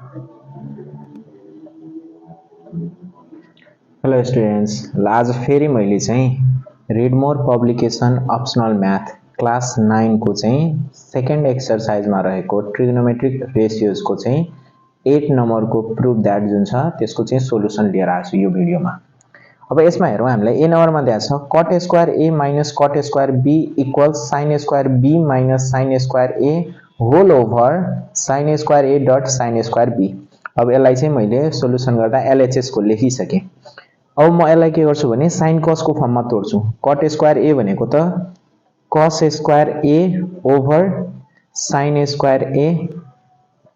Hello students, आज फेरि मैले चाहिँ रिडमोर पब्लिकेसन अप्सनल म्याथ क्लास 9 को चाहिँ सेकेन्ड एक्सरसाइजमा रहेको ट्रिगोनोमेट्रिक रेशियोजको चाहिँ 8 नम्बरको प्रुफ द्याट जुन छ त्यसको चाहिँ सोलुसन लिएर आएको छु यो भिडियोमा। अब यसमा हेरौँ, हामीलाई ए नम्बरमा दिएको छ cot square A minus cot square B equals sine square B minus sine square A whole over sine square A dot sine square B. अब यसलाई चाहिँ मैले सोलुसन गर्दा एलएचएस को लेखिसकेँ। अब म यसलाई के गर्छु भने साइन कस को फर्ममा तोड्छु। कट स्क्वायर ए भनेको त cos square A over sine square A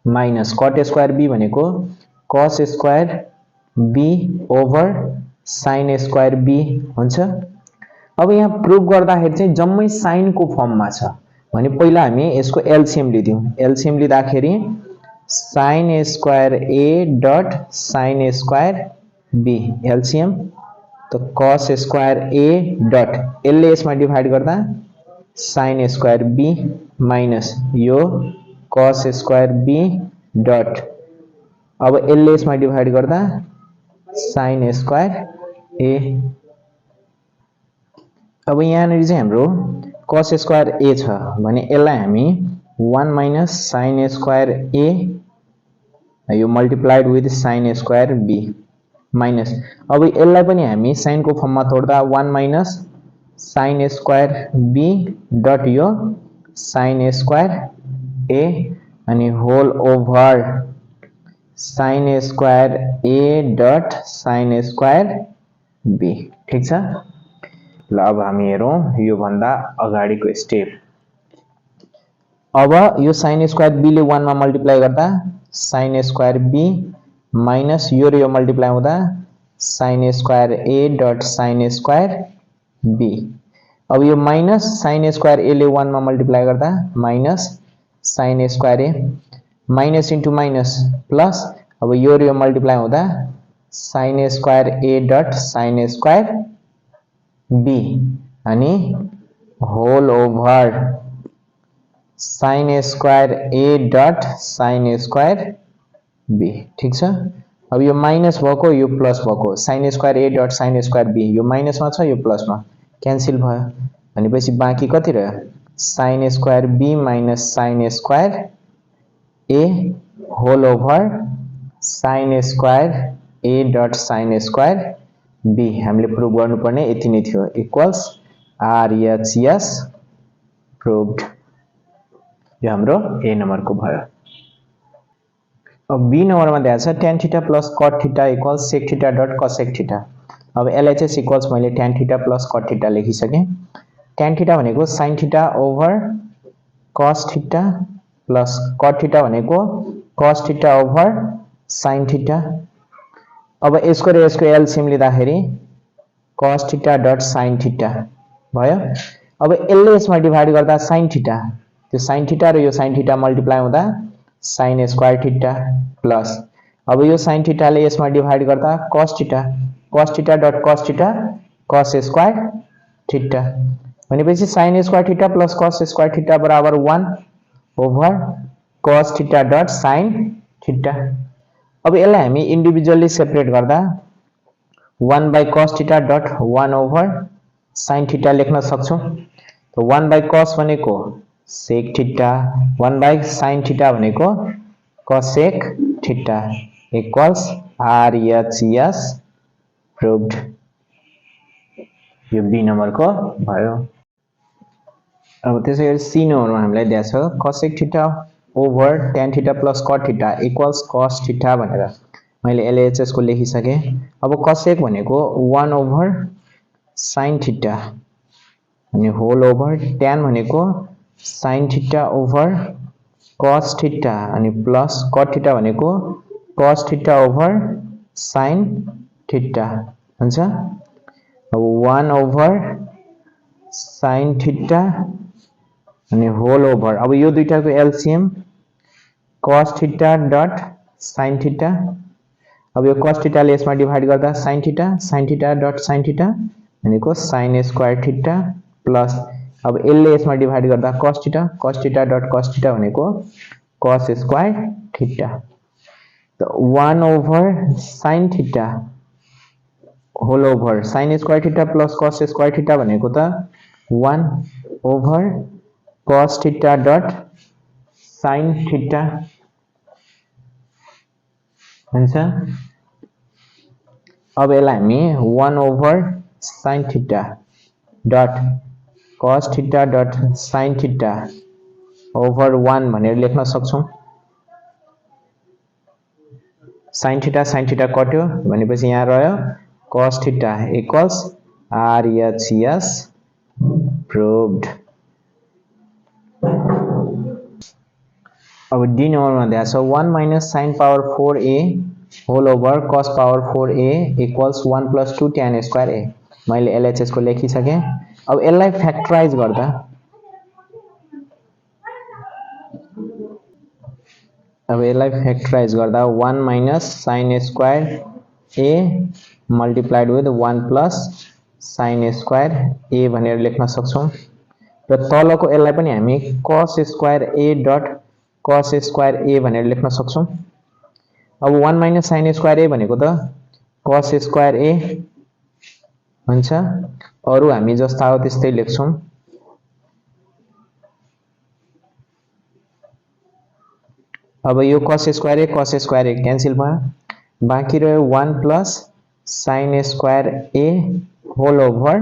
minus cot square B भनेको cos square B over sine square B हुन्छ। अब यहाँ प्रुफ गर्दाखेरि चाहिँ जम्मै साइन को फर्ममा छ भने पहिला हामी यसको एलसीएम लिदियौ। एलसीएम लिँदाखेरि sine square A dot sine square B LCM तो कस स्क्वायर ए डट एलले यसमा डिभाइड गर्दा साइन स्क्वायर बी माइनस यो कस स्क्वायर बी डट अब एलले यसमा डिभाइड गर्दा साइन स्क्वायर ए। अब यहाँनिर चाहिँ हाम्रो कस स्क्वायर ए छ भने यसलाई हामी 1 माइनस साइन स्क्वायर ए यो multiplied with sine square B minus अब यसलाई पनि हामी साइन को फर्ममा तोड्दा 1 minus sine square B dot यो साइन स्क्वायर ए अनि whole over sine square A dot sine square B. ठीक छ। ल अब हामी हेरौँ यो भन्दा अगाडिको स्टेप। अब यो साइन स्क्वायर बी ले 1 मा मल्टिप्लाई गर्दा साइन स्क्वायर बी माइनस यो र यो मल्टिप्लाई हुँदा sine square A dot sine square B. अब यो माइनस साइन स्क्वायर ए ले 1 मा मल्टिप्लाई गर्दा minus sine square A minus into minus plus अब यो र यो मल्टिप्लाई हुँदा sine square A dot sine square B अनि whole over sine square A dot sine square B. ठीक छ। अब यो माइनस भएको यो प्लस भएको sine square A dot sine square B यो माइनसमा छ यो प्लसमा क्यान्सल भयो भनेपछि बाँकी कति रह्यो sine square B minus sine square A whole over sine square A dot sine square B. हामीले प्रुभ गर्नुपर्ने यति नै थियो इक्वल्स आरएचएस प्रुभड। यो हाम्रो ए नम्बरको भयो। अब बी नम्बरमा दिएको छ tan theta plus cot theta equals sec theta dot cosec theta. अब एलएचएस इक्वल्स मैले tan theta plus cot theta लेखिसकेँ। tan थीटा भनेको sin theta over cos theta plus cot theta भनेको cos theta over sin theta. अब यसको र यसको LCM लिँदाखेरि cos theta dot sin theta भयो। अब यसले यसमा डिभाइड गर्दा sin थीटा त्यो sin थीटा र यो sin थीटा मल्टिप्लाई हुँदा साइन स्क्वायर थीटा प्लस अब यो साइन थीटाले यसमा डिभाइड गर्दा cos theta dot cos theta cos square theta भनेपछि sine square theta plus cos square theta बराबर 1 over cos theta dot sine theta. अब यसलाई हामी इन्डिभिजुअली सेपरेट गर्दा 1 by cos theta dot 1 over sine theta लेख्न सक्छौं। तो 1 बाई cos भनेको sec theta 1 by sin theta भनेको cosec theta equals RHS proved. यो बी नम्बरको भयो। अब त्यसैगरी सी नम्बरमा हामीलाई दिएको छ cosec theta over tan theta plus cot theta equals cos theta भनेर मैले एलएचएस को लेखिसकेँ। अब cosec भनेको 1 ओभर sin थीटा अनि होल ओभर tan भनेको sin theta over cos theta अनि प्लस cot थीटा भनेको cos theta over sin theta हुन्छ। अब 1 ओभर sin थीटा अनि होल ओभर अब यो दुईटाको LCM cos theta dot sin theta. अब यो cos थीटाले यसमा डिभाइड गर्दा sin theta dot sin theta भनेको sin स्क्वायर थीटा प्लस अब यसले यसमा डिभाइड गर्दा cos theta dot cos theta भनेको cos स्क्वायर थीटा। त 1 over sin theta whole over sin square theta plus cos square theta भनेको त 1 over cos theta dot sin theta हुन्छ। अब यसलाई हामी 1 over sin theta dot cos theta dot sin theta over 1 भनेर लेख्न सक्छौं। sin theta कट्यो भनेपछि यहाँ रह्यो cos theta equals RHS proved। अब डी नम्बरमा दिएको छ 1 minus sin power 4a whole over cos power 4a equals 1 plus 2 tan square a। मैले LHS को लेखिसके। अब यसलाई फ्याक्टराइज गर्दा 1 minus sin square a multiplied with 1 plus sin square a भनेर लेख्न सक्छौं र तलको यसलाई पनि हामी cos square a dot cos square a भनेर लेख्न सक्छौं। अब 1 minus sin square a भनेको त cos square a हुन्छ। अरु हामी जस्ता हो त्यस्तै लेख्छौं। अब यो cos square a क्यान्सल भयो, बाँकी रह्यो 1 plus sin square a whole over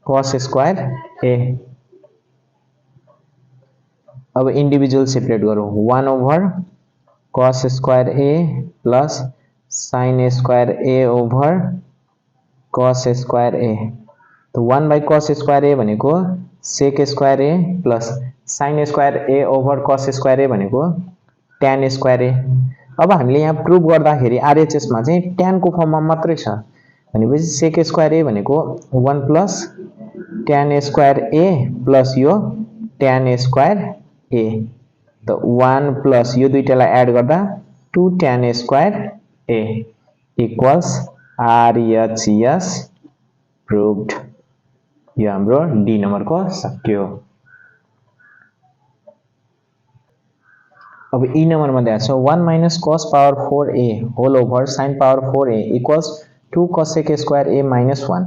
cos square a। अब इंडिविजुअल सेपरेट गरौँ 1 over cos square a plus sin square a over cos square a। तो 1 by cos square a भनेको sec square a plus sin square a over cos square a भनेको tan square a। अब हामीले यहाँ prove गर्दाखेरि RHS मा चाहिँ tan को फर्ममा मात्रै छ भनेपछि sec square a भनेको 1 plus tan square a plus यो tan square a। तो 1 plus यो दुईटालाई एड गर्दा 2 tan square a equals RHS proved। यो हाम्रो डी नम्बर को सक्यो। अब ई नम्बर मा दिएको छ 1 minus cos power 4a whole over sin power 4a equals 2 cosec square a minus 1।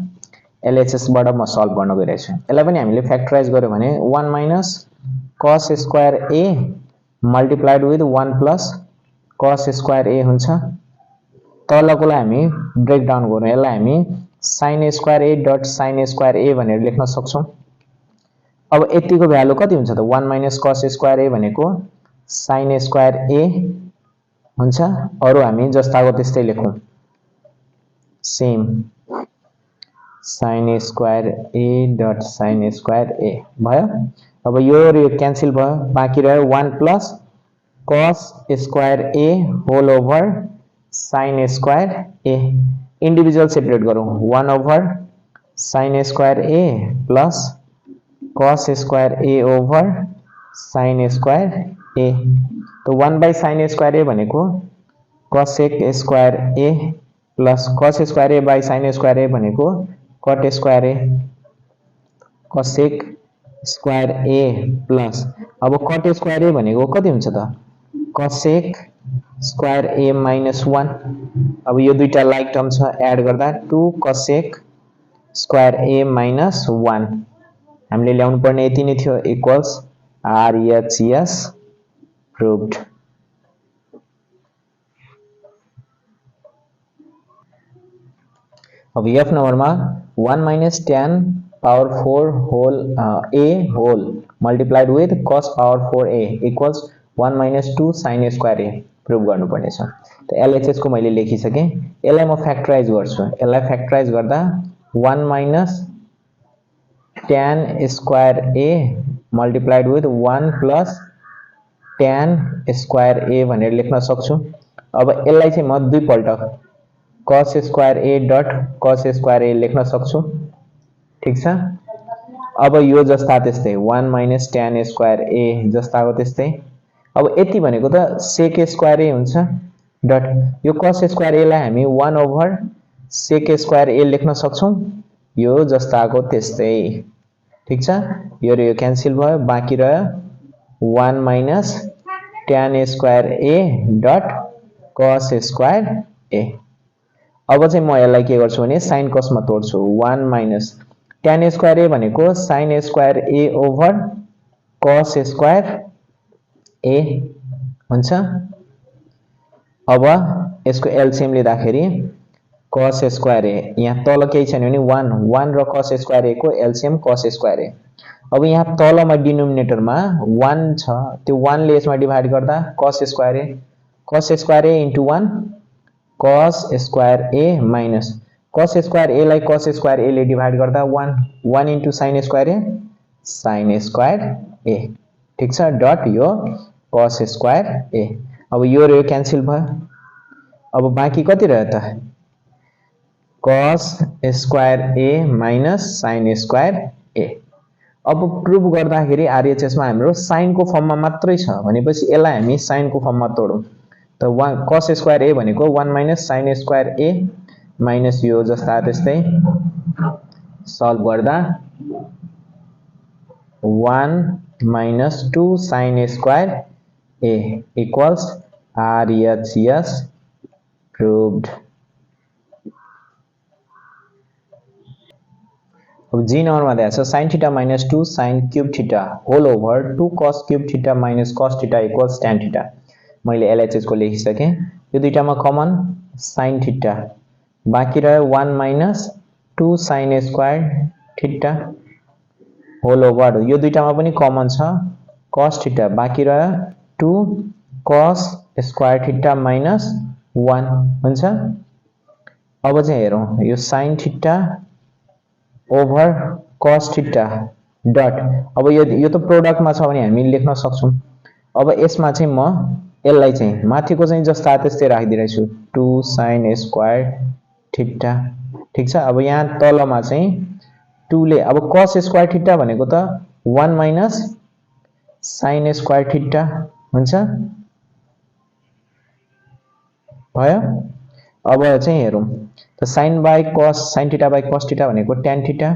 LHS बाट म सल्भ गर्न गइरहेको छु। यसलाई पनि हामीले फ्याक्टराइज गर्यो भने 1 minus cos square a multiplied with 1 plus cos square a हुन्छ। तलकोलाई हामी ब्रेक डाउन गरौँ, यसलाई हामी sin square a dot sin square a भनेर लेख्न सक्छौं। अब यतिको भ्यालु कति हुन्छ त 1 minus cos square a भनेको sin square a हुन्छ। अरु हामी जस्ताको त्यस्तै लेखौं, same sin square a dot sin square a भयो। अब यो र यो क्यान्सल भयो, बाँकी रह्यो 1 plus cos square a whole over sin square a। Individual separate गरौँ 1 over sin square a plus cos square a over sin square a। तो 1 by sin square a भनेको cosec square a plus cos square a by sin square a भनेको cot square a। cosec square a plus अब cot square a भनेको कति हुन्छ त cosec square a minus 1। अब यो दुईटा लाइक टर्म छ, एड गर्दा 2 cosec square a minus 1 हामीले ल्याउनु पर्ने यति नै थियो इक्वल्स RHS proved। अब F नम्बरमा 1 minus tan power 4 whole a whole multiplied with cos power 4a equals 1 minus 2 sin square a prove गर्नुपर्ने छ। त LHS को मैले लेखिसके। यसलाई म फ्याक्टराइज गर्छु, यसलाई फ्याक्टराइज गर्दा 1 minus tan square a multiplied with 1 plus tan square a भनेर लेख्न सक्छु। अब यसलाई चाहिँ म दुई पल्ट cos square a dot cos square a लेख्न सक्छु, ठीक छ। अब यो जस्ता त्यस्तै 1 minus tan square a जस्ताको त्यस्तै। अब यति भनेको त sec square a हुन्छ डट यो cos square a लाई हामी 1 over sec square a लेख्न सक्छौं, यो जस्ताको त्यस्तै, ठीक छ। यो र यो क्यान्सल भयो, बाँकी रह्यो 1 minus tan square a dot cos square a। अब चाहिँ म यसलाई के गर्छु भने sin cos मा तोड्छु 1 minus tan स्क्वायर a भनेको sin square a over cos square a हुन्छ। अब यसको एलसीएम लिँदाखेरि cos स्क्वायर a यहाँ तल केही छैन भने 1 र cos स्क्वायर a को एलसीएम cos स्क्वायर a। अब यहाँ तलमा डिनोमिनेटरमा 1 छ, त्यो 1 ले यसमा डिभाइड गर्दा cos square a into 1 cos square a minus cos square a लाई cos स्क्वायर a ले डिभाइड गर्दा 1 into sin स्क्वायर a ठीक छ डट यो cos स्क्वायर a। अब यो र यो क्यान्सल भयो। अब बाँकी कति रह्यो त cos square a minus sin square a। अब प्रुभ गर्दाखेरि आरएचएस मा हाम्रो sin को फर्ममा मात्रै छ भनेपछि यसलाई हामी sin को फर्ममा तोडौं त cos स्क्वायर a भनेको 1 minus sin square a minus यो जस्ता त्यस्तै सल्भ गर्दा 1 minus 2 sin square a equals RHS proved। अब जी नंबर मा दिएको छ sin theta minus 2 sin cube theta whole over 2 cos cube theta minus cos theta equals tan theta. मैले LHS को लेखिसके। यो दुईटामा कमन sin थीटा बाँकी रह्यो 1 minus 2 sin square theta whole over यो दुईटामा पनि कमन छ cos थीटा बाँकी रह्यो 2 cos स्क्वायर थीटा minus 1 हुन्छ। अब चाहिँ हेरौं यो sin theta over cos theta dot अब यो त प्रोडक्ट मा छ भने हामी लेख्न सक्छौं। अब यसमा चाहिँ म यसलाई चाहिँ माथिको चाहिँ जस्ता त्यस्तै राखिदिरहेछु 2 sin स्क्वायर थीटा ठीक छ। अब यहाँ तलमा चाहिँ 2 ले अब cos स्क्वायर थीटा भनेको त 1 minus sin स्क्वायर थीटा हुन्छ भयो। अब चाहिँ हेरौं त sin by cos sin theta by cos theta भनेको tan थीटा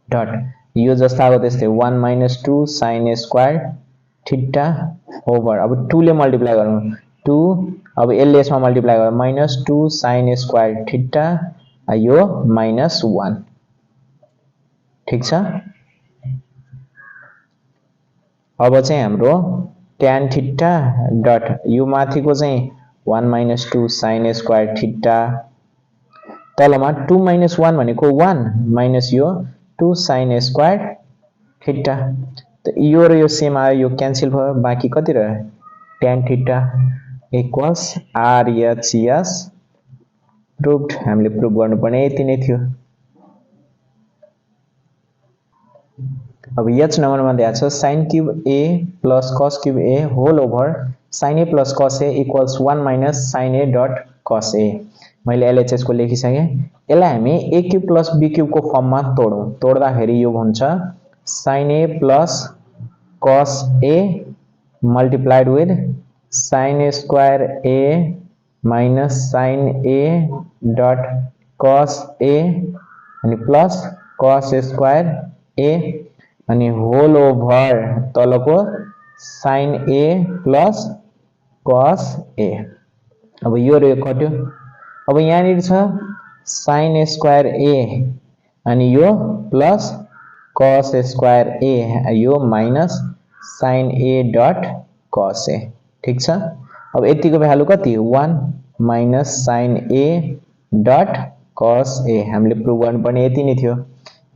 डट यो जस्ताको त्यस्तै 1 minus 2 sin square theta over अब 2 ले मल्टिप्लाई गरौँ 2 अब यसले यसमा मल्टिप्लाई गर्दा minus 2 sin स्क्वायर थीटा यो minus 1 ठीक छ। अब चाहिँ हाम्रो tan थीटा डट यो माथिको चाहिँ 1 minus 2 sin स्क्वायर थीटा तलमा 2 minus 1 भनेको 1 minus यो 2 sin स्क्वायर थीटा त यो र यो सेम आयो यो क्यान्सल भयो बाँकी कति रह्यो tan थीटा इक्वल्स RHS प्रुभड। हामीले प्रुभ गर्नुपर्ने यति नै थियो। अब एच नम्बरमा दिएको छ sin cube a plus cos cube a whole over sin a plus cos a equals 1 minus sin a dot cos a। मैले एलएचएस को लेखिसके। यसलाई हामी a cube plus b cube को फर्ममा तोडौं तोड्दाखेरि यो हुन्छ sin a plus cos a multiplied with sin square a minus sin a dot cos a अनि plus cos square a अनि होल ओभर तलको sin a plus cos a। अब यो र यो कट्यो। अब यहाँनिर छ sin स्क्वायर a अनि यो प्लस cos स्क्वायर a यो minus sin a dot cos a ठीक छ। अब यतिको भ्यालु कति 1 minus sin a dot cos a हामीले प्रुभ गर्नुपर्ने यति नै थियो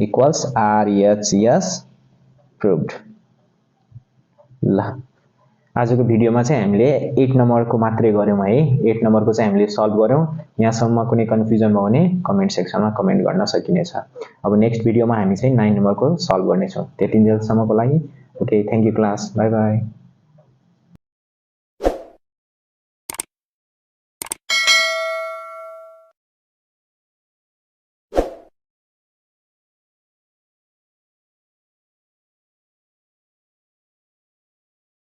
इक्वल्स RHS प्रुभड। ल आजको भिडियोमा चाहिँ हामीले 8 नम्बरको मात्रै गर्यौं है। 8 नम्बरको चाहिँ हामीले सल्भ गर्यौं। यहाँसम्म कुनै कन्फ्युजन भयो भने कमेन्ट सेक्सनमा कमेन्ट गर्न सकिनेछ। अब नेक्स्ट भिडियोमा हामी चाहिँ 9 नम्बरको सल्भ गर्नेछौं। त्यतिन्जेलसम्मको लागि okay thank you class bye bye.